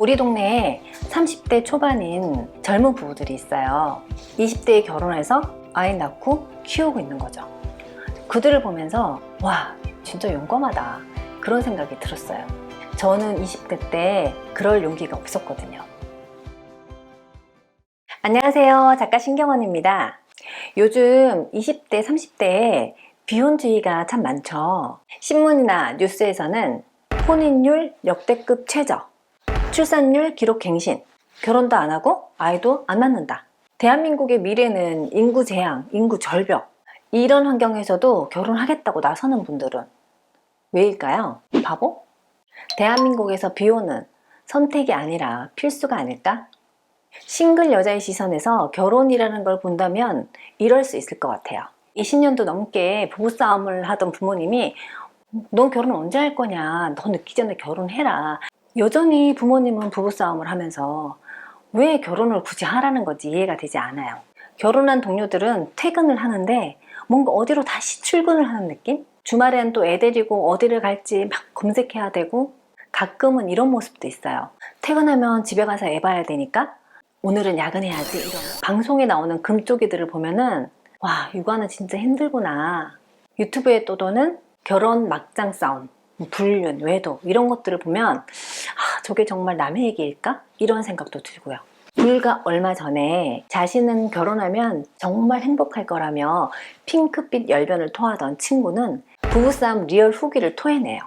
우리 동네에 30대 초반인 젊은 부부들이 있어요. 20대에 결혼해서 아이 낳고 키우고 있는 거죠. 그들을 보면서 와, 진짜 용감하다, 그런 생각이 들었어요. 저는 20대 때 그럴 용기가 없었거든요. 안녕하세요, 작가 신경원입니다. 요즘 20대, 30대에 비혼주의가 참 많죠. 신문이나 뉴스에서는 혼인율 역대급 최저, 출산율 기록 갱신, 결혼도 안 하고 아이도 안 낳는다, 대한민국의 미래는 인구 재앙, 인구 절벽, 이런 환경에서도 결혼하겠다고 나서는 분들은 왜일까요? 바보? 대한민국에서 비혼은 선택이 아니라 필수가 아닐까? 싱글 여자의 시선에서 결혼이라는 걸 본다면 이럴 수 있을 것 같아요. 20년도 넘게 부부싸움을 하던 부모님이 넌 결혼 언제 할 거냐, 너 늦기 전에 결혼해라. 여전히 부모님은 부부싸움을 하면서 왜 결혼을 굳이 하라는 건지 이해가 되지 않아요. 결혼한 동료들은 퇴근을 하는데 뭔가 어디로 다시 출근을 하는 느낌? 주말엔 또 애 데리고 어디를 갈지 막 검색해야 되고, 가끔은 이런 모습도 있어요. 퇴근하면 집에 가서 애 봐야 되니까 오늘은 야근해야지, 이런 방송에 나오는 금쪽이들을 보면은 와, 육아는 진짜 힘들구나. 유튜브에 떠도는 결혼 막장 싸움, 불륜, 외도, 이런 것들을 보면 저게 정말 남의 얘기일까? 이런 생각도 들고요. 불과 얼마 전에 자신은 결혼하면 정말 행복할 거라며 핑크빛 열변을 토하던 친구는 부부싸움 리얼 후기를 토해내요.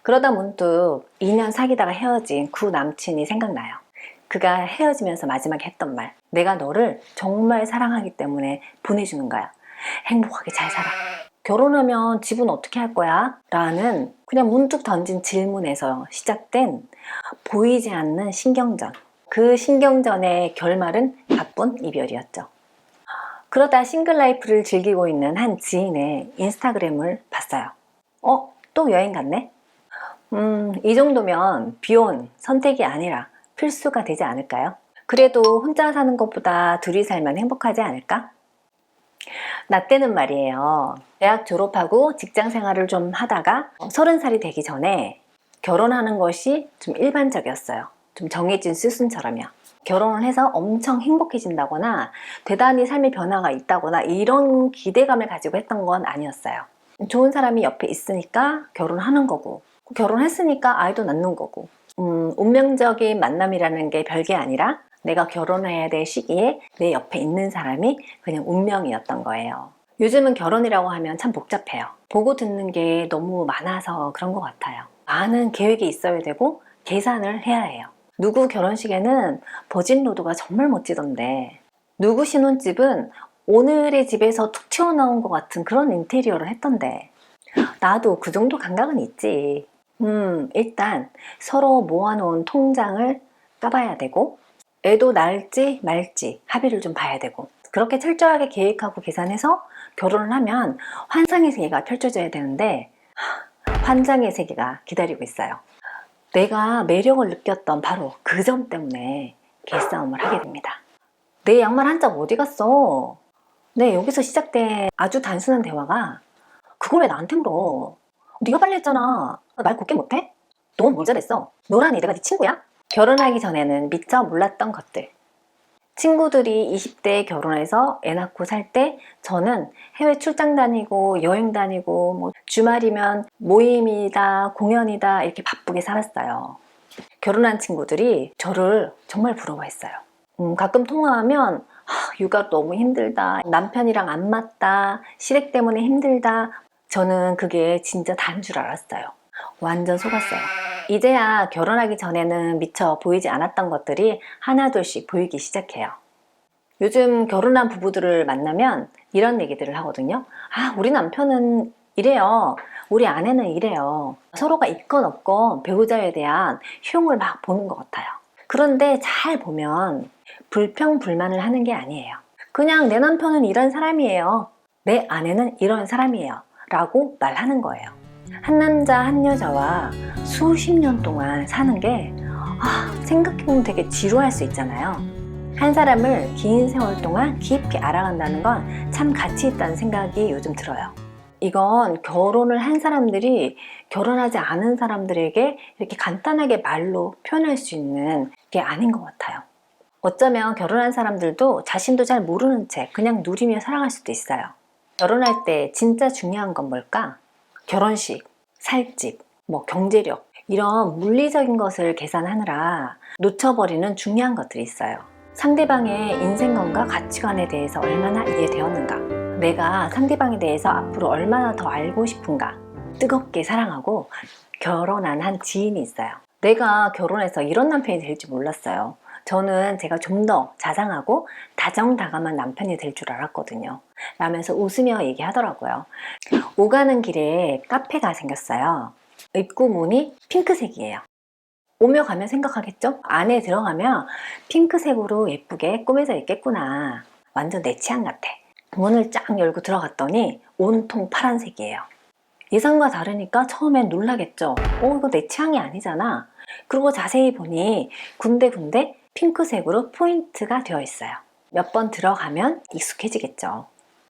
그러다 문득 2년 사귀다가 헤어진 구 남친이 생각나요. 그가 헤어지면서 마지막에 했던 말, 내가 너를 정말 사랑하기 때문에 보내주는 거야. 행복하게 잘 살아. 결혼하면 집은 어떻게 할 거야? 라는 그냥 문득 던진 질문에서 시작된 보이지 않는 신경전. 그 신경전의 결말은 바쁜 이별이었죠. 그러다 싱글라이프를 즐기고 있는 한 지인의 인스타그램을 봤어요. 또 여행 갔네? 이 정도면 비혼 선택이 아니라 필수가 되지 않을까요? 그래도 혼자 사는 것보다 둘이 살면 행복하지 않을까? 나 때는 말이에요, 대학 졸업하고 직장 생활을 좀 하다가 30살이 되기 전에 결혼하는 것이 좀 일반적이었어요. 좀 정해진 수순처럼요. 결혼을 해서 엄청 행복해진다거나 대단히 삶의 변화가 있다거나 이런 기대감을 가지고 했던 건 아니었어요. 좋은 사람이 옆에 있으니까 결혼하는 거고, 결혼했으니까 아이도 낳는 거고, 운명적인 만남이라는 게 별게 아니라 내가 결혼해야 될 시기에 내 옆에 있는 사람이 그냥 운명이었던 거예요. 요즘은 결혼이라고 하면 참 복잡해요. 보고 듣는 게 너무 많아서 그런 것 같아요. 많은 계획이 있어야 되고 계산을 해야 해요. 누구 결혼식에는 버진로드가 정말 멋지던데, 누구 신혼집은 오늘의 집에서 툭 튀어나온 것 같은 그런 인테리어를 했던데, 나도 그 정도 감각은 있지. 일단 서로 모아놓은 통장을 까봐야 되고, 애도 낳을지 말지 합의를 좀 봐야 되고, 그렇게 철저하게 계획하고 계산해서 결혼을 하면 환상의 세계가 펼쳐져야 되는데 환장의 세계가 기다리고 있어요. 내가 매력을 느꼈던 바로 그 점 때문에 개싸움을 하게 됩니다. 내 양말 한 짝 어디 갔어? 네, 여기서 시작된 아주 단순한 대화가 그걸 왜 나한테 물어? 네가 빨리 했잖아. 말 곱게 못해? 넌 뭘 잘했어? 너라니 내가 네 친구야? 결혼하기 전에는 미처 몰랐던 것들. 친구들이 20대에 결혼해서 애 낳고 살 때 저는 해외 출장 다니고 여행 다니고 뭐 주말이면 모임이다, 공연이다, 이렇게 바쁘게 살았어요. 결혼한 친구들이 저를 정말 부러워했어요. 가끔 통화하면 육아 너무 힘들다, 남편이랑 안 맞다, 시댁 때문에 힘들다. 저는 그게 진짜 다인 줄 알았어요. 완전 속았어요. 이제야 결혼하기 전에는 미처 보이지 않았던 것들이 하나둘씩 보이기 시작해요. 요즘 결혼한 부부들을 만나면 이런 얘기들을 하거든요. 우리 남편은 이래요, 우리 아내는 이래요. 서로가 있건 없건 배우자에 대한 효용을 막 보는 것 같아요. 그런데 잘 보면 불평불만을 하는 게 아니에요. 그냥 내 남편은 이런 사람이에요, 내 아내는 이런 사람이에요 라고 말하는 거예요. 한 남자 한 여자와 수십 년 동안 사는 게 생각해보면 되게 지루할 수 있잖아요. 한 사람을 긴 세월 동안 깊이 알아간다는 건 참 가치 있다는 생각이 요즘 들어요. 이건 결혼을 한 사람들이 결혼하지 않은 사람들에게 이렇게 간단하게 말로 표현할 수 있는 게 아닌 것 같아요. 어쩌면 결혼한 사람들도 자신도 잘 모르는 채 그냥 누리며 살아갈 수도 있어요. 결혼할 때 진짜 중요한 건 뭘까? 결혼식, 살집, 경제력 이런 물리적인 것을 계산하느라 놓쳐버리는 중요한 것들이 있어요. 상대방의 인생관과 가치관에 대해서 얼마나 이해되었는가, 내가 상대방에 대해서 앞으로 얼마나 더 알고 싶은가. 뜨겁게 사랑하고 결혼한 한 지인이 있어요. 내가 결혼해서 이런 남편이 될지 몰랐어요. 저는 제가 좀 더 자상하고 다정다감한 남편이 될 줄 알았거든요. 라면서 웃으며 얘기하더라고요. 오가는 길에 카페가 생겼어요. 입구 문이 핑크색이에요. 오며 가면 생각하겠죠? 안에 들어가면 핑크색으로 예쁘게 꾸며져 있겠구나. 완전 내 취향 같아. 문을 쫙 열고 들어갔더니 온통 파란색이에요. 예상과 다르니까 처음엔 놀라겠죠? 이거 내 취향이 아니잖아. 그리고 자세히 보니 군데군데 핑크색으로 포인트가 되어 있어요. 몇 번 들어가면 익숙해지겠죠.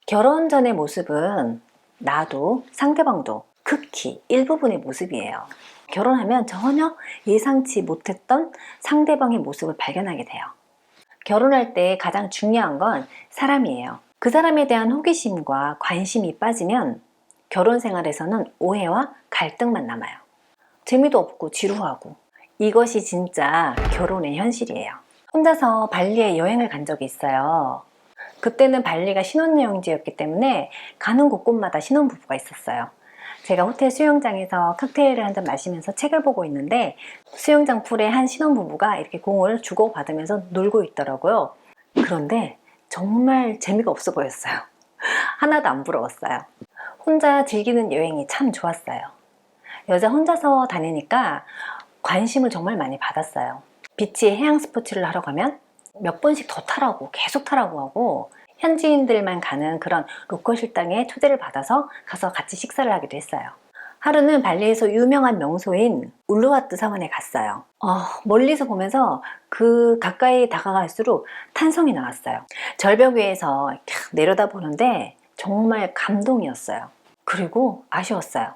결혼 전의 모습은 나도 상대방도 극히 일부분의 모습이에요. 결혼하면 전혀 예상치 못했던 상대방의 모습을 발견하게 돼요. 결혼할 때 가장 중요한 건 사람이에요. 그 사람에 대한 호기심과 관심이 빠지면 결혼 생활에서는 오해와 갈등만 남아요. 재미도 없고 지루하고. 이것이 진짜 결혼의 현실이에요. 혼자서 발리에 여행을 간 적이 있어요. 그때는 발리가 신혼여행지였기 때문에 가는 곳곳마다 신혼부부가 있었어요. 제가 호텔 수영장에서 칵테일을 한 잔 마시면서 책을 보고 있는데 수영장 풀에 한 신혼부부가 이렇게 공을 주고받으면서 놀고 있더라고요. 그런데 정말 재미가 없어 보였어요. 하나도 안 부러웠어요. 혼자 즐기는 여행이 참 좋았어요. 여자 혼자서 다니니까 관심을 정말 많이 받았어요. 비치에 해양 스포츠를 하러 가면 몇 번씩 더 타라고, 계속 타라고 하고, 현지인들만 가는 그런 로컬 식당에 초대를 받아서 가서 같이 식사를 하기도 했어요. 하루는 발리에서 유명한 명소인 울루와트 사원에 갔어요. 멀리서 보면서 그 가까이 다가갈수록 탄성이 나왔어요. 절벽 위에서 내려다보는데 정말 감동이었어요. 그리고 아쉬웠어요.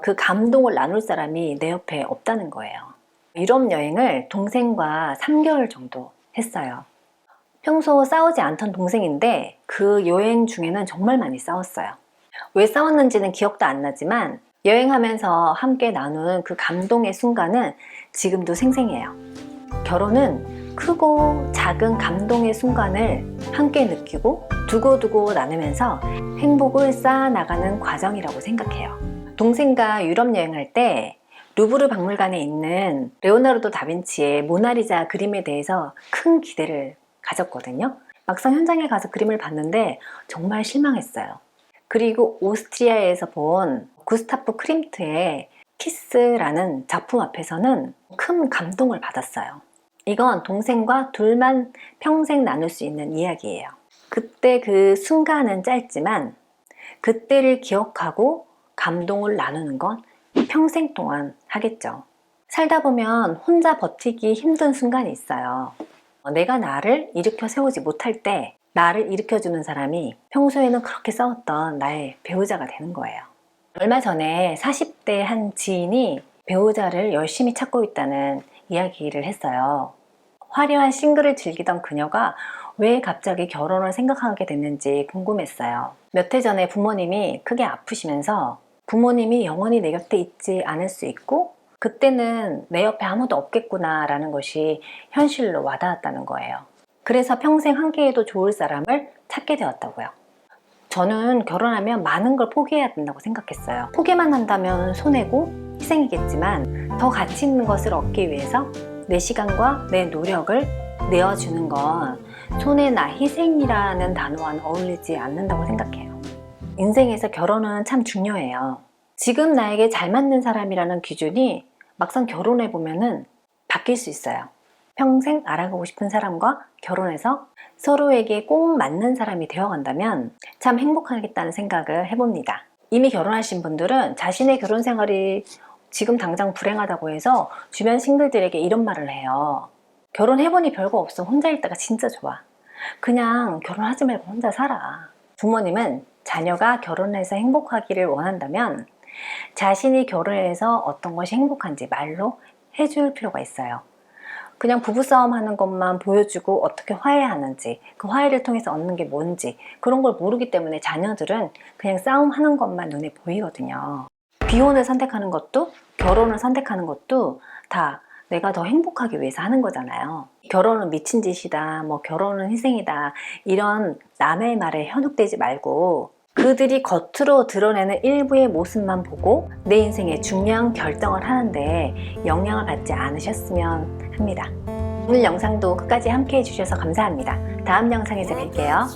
그 감동을 나눌 사람이 내 옆에 없다는 거예요. 유럽 여행을 동생과 3개월 정도 했어요. 평소 싸우지 않던 동생인데 그 여행 중에는 정말 많이 싸웠어요. 왜 싸웠는지는 기억도 안 나지만 여행하면서 함께 나눈 그 감동의 순간은 지금도 생생해요. 결혼은 크고 작은 감동의 순간을 함께 느끼고 두고두고 나누면서 행복을 쌓아나가는 과정이라고 생각해요. 동생과 유럽 여행할 때 루브르 박물관에 있는 레오나르도 다빈치의 모나리자 그림에 대해서 큰 기대를 가졌거든요. 막상 현장에 가서 그림을 봤는데 정말 실망했어요. 그리고 오스트리아에서 본 구스타프 크림트의 키스라는 작품 앞에서는 큰 감동을 받았어요. 이건 동생과 둘만 평생 나눌 수 있는 이야기예요. 그때 그 순간은 짧지만 그때를 기억하고 감동을 나누는 건 평생 동안 하겠죠. 살다 보면 혼자 버티기 힘든 순간이 있어요. 내가 나를 일으켜 세우지 못할 때 나를 일으켜주는 사람이 평소에는 그렇게 싸웠던 나의 배우자가 되는 거예요. 얼마 전에 40대 한 지인이 배우자를 열심히 찾고 있다는 이야기를 했어요. 화려한 싱글을 즐기던 그녀가 왜 갑자기 결혼을 생각하게 됐는지 궁금했어요. 몇 해 전에 부모님이 크게 아프시면서 부모님이 영원히 내 곁에 있지 않을 수 있고 그때는 내 옆에 아무도 없겠구나 라는 것이 현실로 와닿았다는 거예요. 그래서 평생 함께해도 좋을 사람을 찾게 되었다고요. 저는 결혼하면 많은 걸 포기해야 된다고 생각했어요. 포기만 한다면 손해고 희생이겠지만 더 가치 있는 것을 얻기 위해서 내 시간과 내 노력을 내어주는 건 손해나 희생이라는 단어와는 어울리지 않는다고 생각해요. 인생에서 결혼은 참 중요해요. 지금 나에게 잘 맞는 사람이라는 기준이 막상 결혼해 보면은 바뀔 수 있어요. 평생 알아가고 싶은 사람과 결혼해서 서로에게 꼭 맞는 사람이 되어간다면 참 행복하겠다는 생각을 해봅니다. 이미 결혼하신 분들은 자신의 결혼 생활이 지금 당장 불행하다고 해서 주변 싱글들에게 이런 말을 해요. 결혼해보니 별거 없어. 혼자 있다가 진짜 좋아. 그냥 결혼하지 말고 혼자 살아. 부모님은 자녀가 결혼해서 행복하기를 원한다면 자신이 결혼해서 어떤 것이 행복한지 말로 해줄 필요가 있어요. 그냥 부부싸움 하는 것만 보여주고 어떻게 화해하는지, 그 화해를 통해서 얻는 게 뭔지 그런 걸 모르기 때문에 자녀들은 그냥 싸움하는 것만 눈에 보이거든요. 비혼을 선택하는 것도 결혼을 선택하는 것도 다 내가 더 행복하기 위해서 하는 거잖아요. 결혼은 미친 짓이다, 뭐 결혼은 희생이다, 이런 남의 말에 현혹되지 말고 그들이 겉으로 드러내는 일부의 모습만 보고 내 인생에 중요한 결정을 하는데 영향을 받지 않으셨으면 합니다. 오늘 영상도 끝까지 함께 해주셔서 감사합니다. 다음 영상에서 뵐게요.